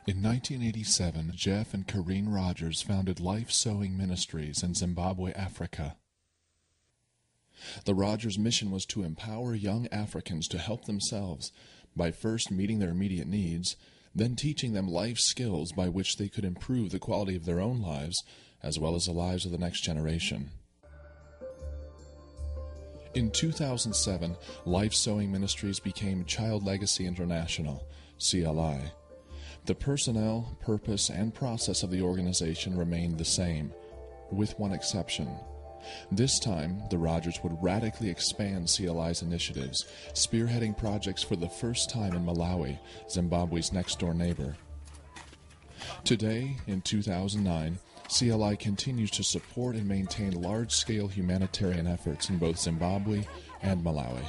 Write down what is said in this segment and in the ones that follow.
In 1987, Jeff and Corrine Rogers founded Life Sowing Ministries in Zimbabwe, Africa. The Rogers mission was to empower young Africans to help themselves by first meeting their immediate needs, then teaching them life skills by which they could improve the quality of their own lives as well as the lives of the next generation. In 2007, Life Sowing Ministries became Child Legacy International, CLI. The personnel, purpose, and process of the organization remained the same, with one exception. This time, the Rogers would radically expand CLI's initiatives, spearheading projects for the first time in Malawi, Zimbabwe's next-door neighbor. Today, in 2009, CLI continues to support and maintain large-scale humanitarian efforts in both Zimbabwe and Malawi.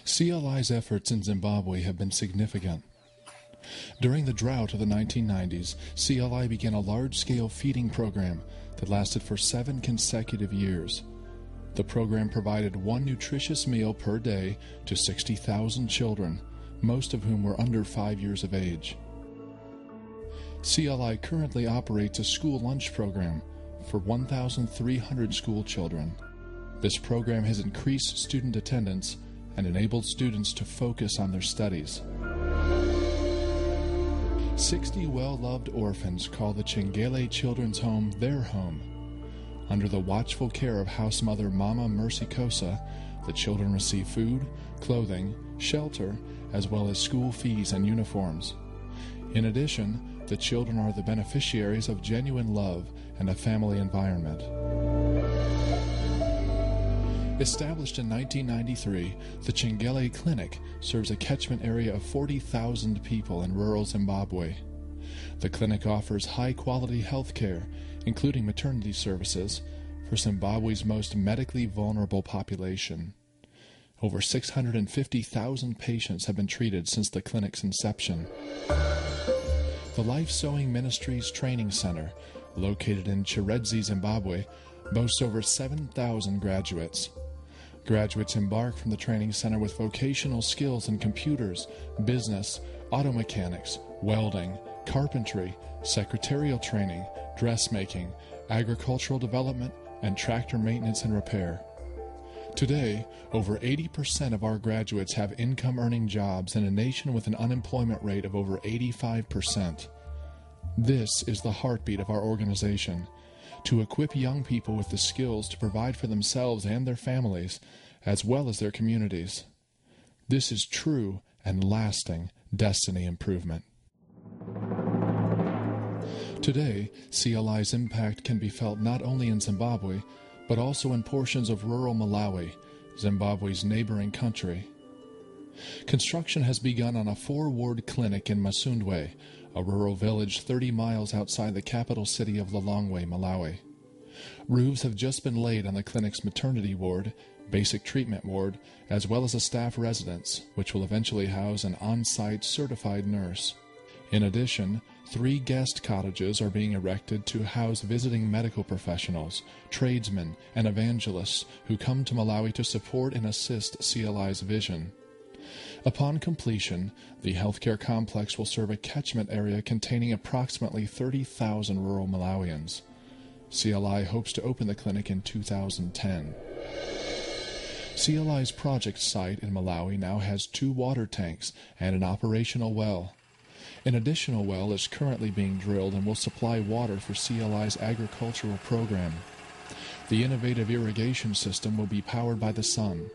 CLI's efforts in Zimbabwe have been significant. During the drought of the 1990s, CLI began a large-scale feeding program that lasted for 7 consecutive years. The program provided one nutritious meal per day to 60,000 children, most of whom were under 5 years of age. CLI currently operates a school lunch program for 1,300 school children. This program has increased student attendance and enabled students to focus on their studies. 60 well-loved orphans call the Chengele Children's Home their home. Under the watchful care of house mother Mama Mercy Kosa, the children receive food, clothing, shelter, as well as school fees and uniforms. In addition, the children are the beneficiaries of genuine love and a family environment. Established in 1993, the Chengele Clinic serves a catchment area of 40,000 people in rural Zimbabwe. The clinic offers high-quality health care, including maternity services, for Zimbabwe's most medically vulnerable population. Over 650,000 patients have been treated since the clinic's inception. The Life Sowing Ministries Training Center, located in Chiredzi, Zimbabwe, boasts over 7,000 graduates. Graduates embark from the training center with vocational skills in computers, business, auto mechanics, welding, carpentry, secretarial training, dressmaking, agricultural development, and tractor maintenance and repair. Today, over 80% of our graduates have income-earning jobs in a nation with an unemployment rate of over 85%. This is the heartbeat of our organization, to equip young people with the skills to provide for themselves and their families, as well as their communities. This is true and lasting destiny improvement. Today, CLI's impact can be felt not only in Zimbabwe, but also in portions of rural Malawi, Zimbabwe's neighboring country. Construction has begun on a 4-ward clinic in Masundwe, a rural village 30 miles outside the capital city of Lilongwe, Malawi. Roofs have just been laid on the clinic's maternity ward, basic treatment ward, as well as a staff residence, which will eventually house an on-site certified nurse. In addition, 3 guest cottages are being erected to house visiting medical professionals, tradesmen, and evangelists who come to Malawi to support and assist CLI's vision. Upon completion, the healthcare complex will serve a catchment area containing approximately 30,000 rural Malawians. CLI hopes to open the clinic in 2010. CLI's project site in Malawi now has 2 water tanks and an operational well. An additional well is currently being drilled and will supply water for CLI's agricultural program. The innovative irrigation system will be powered by the sun.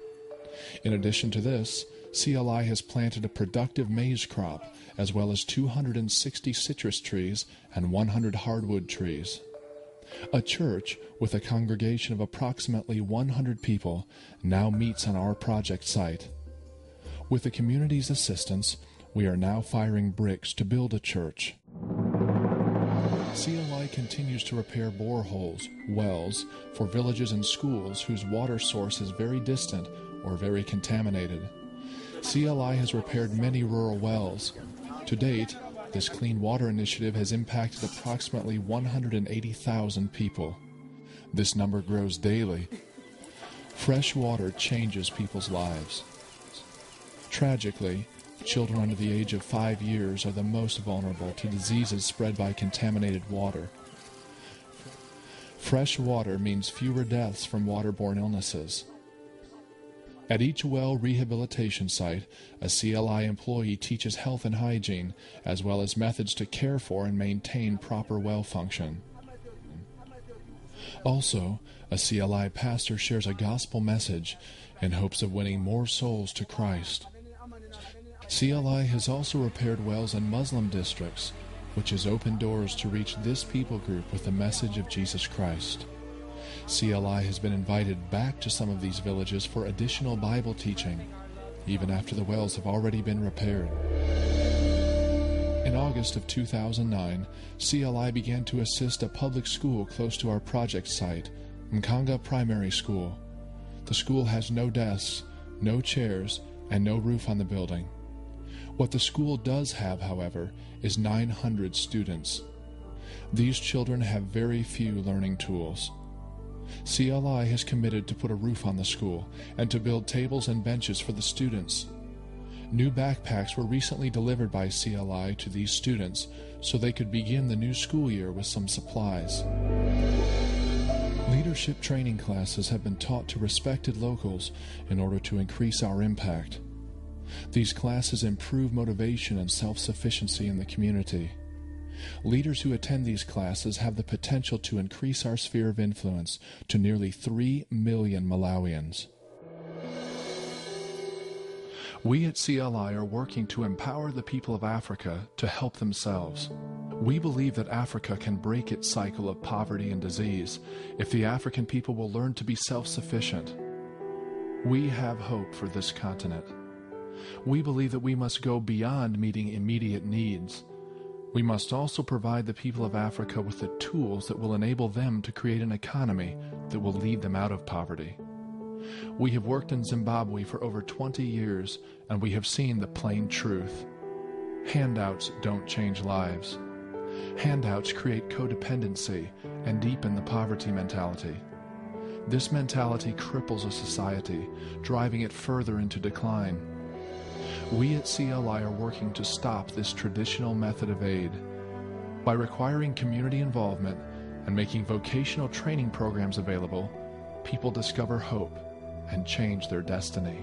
In addition to this, CLI has planted a productive maize crop, as well as 260 citrus trees and 100 hardwood trees. A church with a congregation of approximately 100 people now meets on our project site. With the community's assistance, we are now firing bricks to build a church. CLI continues to repair boreholes, wells, for villages and schools whose water source is very distant or very contaminated. CLI has repaired many rural wells. To date, this clean water initiative has impacted approximately 180,000 people. This number grows daily. Fresh water changes people's lives. Tragically, children under the age of 5 years are the most vulnerable to diseases spread by contaminated water. Fresh water means fewer deaths from waterborne illnesses. At each well rehabilitation site, a CLI employee teaches health and hygiene, as well as methods to care for and maintain proper well function. Also, a CLI pastor shares a gospel message in hopes of winning more souls to Christ. CLI has also repaired wells in Muslim districts, which has opened doors to reach this people group with the message of Jesus Christ. CLI has been invited back to some of these villages for additional Bible teaching, even after the wells have already been repaired. In August of 2009, CLI began to assist a public school close to our project site, Mkanga Primary School. The school has no desks, no chairs, and no roof on the building. What the school does have, however, is 900 students. These children have very few learning tools. CLI has committed to put a roof on the school and to build tables and benches for the students. New backpacks were recently delivered by CLI to these students so they could begin the new school year with some supplies. Leadership training classes have been taught to respected locals in order to increase our impact. These classes improve motivation and self-sufficiency in the community. Leaders who attend these classes have the potential to increase our sphere of influence to nearly 3 million Malawians. We at CLI are working to empower the people of Africa to help themselves. We believe that Africa can break its cycle of poverty and disease if the African people will learn to be self-sufficient. We have hope for this continent. We believe that we must go beyond meeting immediate needs. We must also provide the people of Africa with the tools that will enable them to create an economy that will lead them out of poverty. We have worked in Zimbabwe for over 20 years, and we have seen the plain truth. Handouts don't change lives. Handouts create codependency and deepen the poverty mentality. This mentality cripples a society, driving it further into decline. We at CLI are working to stop this traditional method of aid. By requiring community involvement and making vocational training programs available, people discover hope and change their destiny.